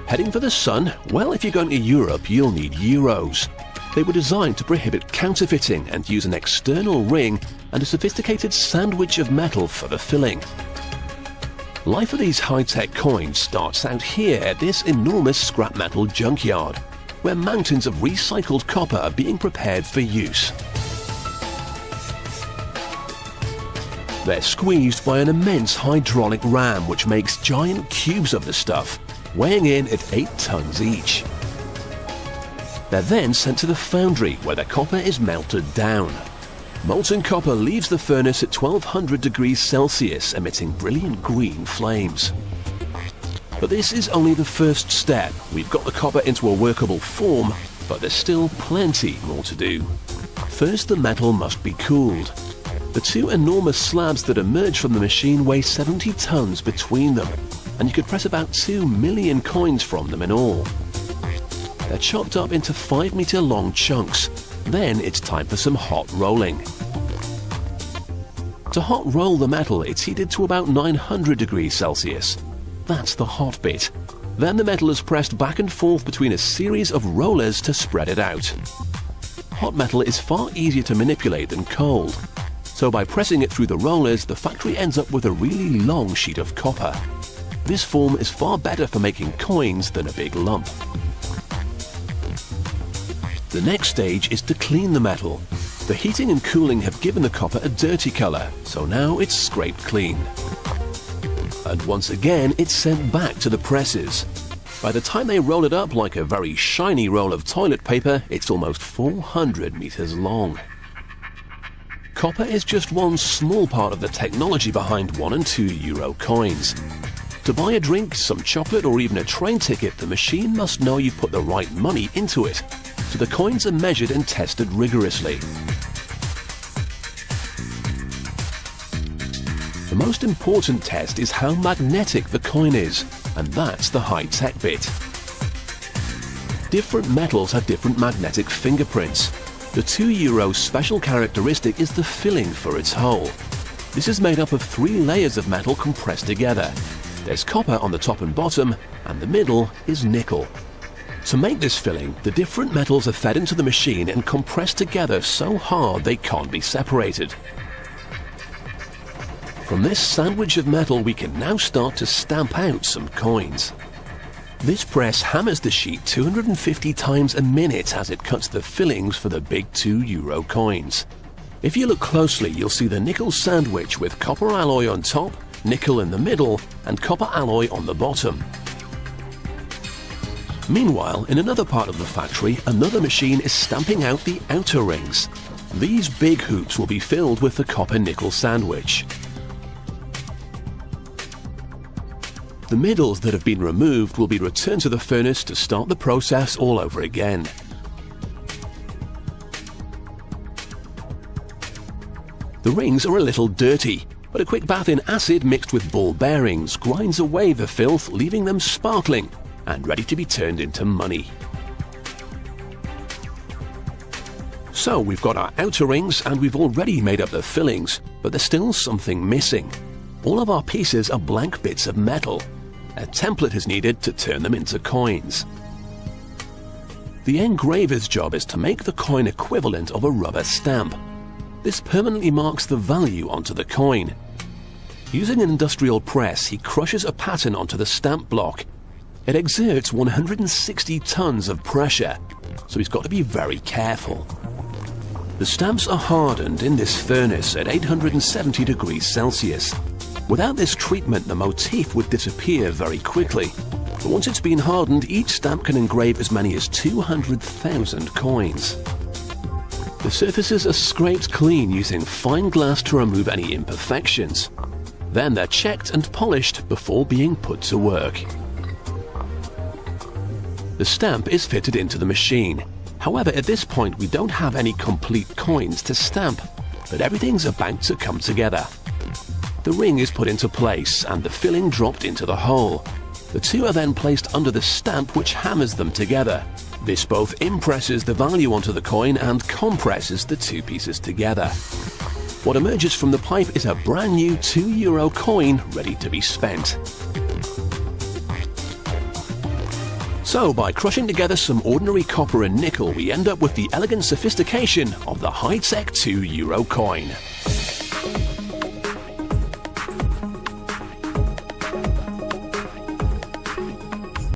Heading for the sun? Well, if you're going to Europe, you'll need euros. They were designed to prohibit counterfeiting and use an external ring and a sophisticated sandwich of metal for the filling. Life of these high-tech coins starts out here at this enormous scrap metal junkyard, where mountains of recycled copper are being prepared for use. They're squeezed by an immense hydraulic ram which makes giant cubes of the stuff, weighing in at 8 tons each. They're then sent to the foundry where the copper is melted down. Molten copper leaves the furnace at 1200 degrees Celsius, emitting brilliant green flames. But this is only the first step. We've got the copper into a workable form, but there's still plenty more to do. First, the metal must be cooled. The two enormous slabs that emerge from the machine weigh 70 tons between them, and you could press about 2 million coins from them in all. They're chopped up into 5-meter long chunks. Then it's time for some hot rolling. To hot roll the metal, it's heated to about 900 degrees Celsius. That's the hot bit. Then the metal is pressed back and forth between a series of rollers to spread it out. Hot metal is far easier to manipulate than cold. So by pressing it through the rollers, the factory ends up with a really long sheet of copper. This form is far better for making coins than a big lump. The next stage is to clean the metal. The heating and cooling have given the copper a dirty color, so now it's scraped clean. And once again, it's sent back to the presses. By the time they roll it up like a very shiny roll of toilet paper, it's almost 400 meters long. Copper is just one small part of the technology behind 1 and 2 euro coins. To buy a drink, some chocolate, or even a train ticket, the machine must know you've put the right money into it. So the coins are measured and tested rigorously. The most important test is how magnetic the coin is, and that's the high-tech bit. Different metals have different magnetic fingerprints. The 2 euro special characteristic is the filling for its hole. This is made up of 3 layers of metal compressed together. There's copper on the top and bottom, and the middle is nickel. To make this filling, the different metals are fed into the machine and compressed together so hard they can't be separated. From this sandwich of metal, we can now start to stamp out some coins. This press hammers the sheet 250 times a minute as it cuts the fillings for the big 2 euro coins. If you look closely, you'll see the nickel sandwich with copper alloy on top, nickel in the middle, and copper alloy on the bottom. Meanwhile, in another part of the factory, another machine is stamping out the outer rings. These big hoops will be filled with the copper-nickel sandwich. The middles that have been removed will be returned to the furnace to start the process all over again. The rings are a little dirty, but a quick bath in acid mixed with ball bearings grinds away the filth, leaving them sparkling and ready to be turned into money. So we've got our outer rings and we've already made up the fillings, but there's still something missing. All of our pieces are blank bits of metal. A template is needed to turn them into coins. The engraver's job is to make the coin equivalent of a rubber stamp. This permanently marks the value onto the coin. Using an industrial press, he crushes a pattern onto the stamp block. It exerts 160 tons of pressure, so he's got to be very careful. The stamps are hardened in this furnace at 870 degrees Celsius. Without this treatment, the motif would disappear very quickly. But once it's been hardened, each stamp can engrave as many as 200,000 coins. The surfaces are scraped clean using fine glass to remove any imperfections. Then they're checked and polished before being put to work. The stamp is fitted into the machine. However, at this point we don't have any complete coins to stamp, but everything's about to come together. The ring is put into place and the filling dropped into the hole. The two are then placed under the stamp, which hammers them together. This both impresses the value onto the coin and compresses the two pieces together. What emerges from the pipe is a brand new €2 coin ready to be spent. So by crushing together some ordinary copper and nickel, we end up with the elegant sophistication of the high-tech €2 coin.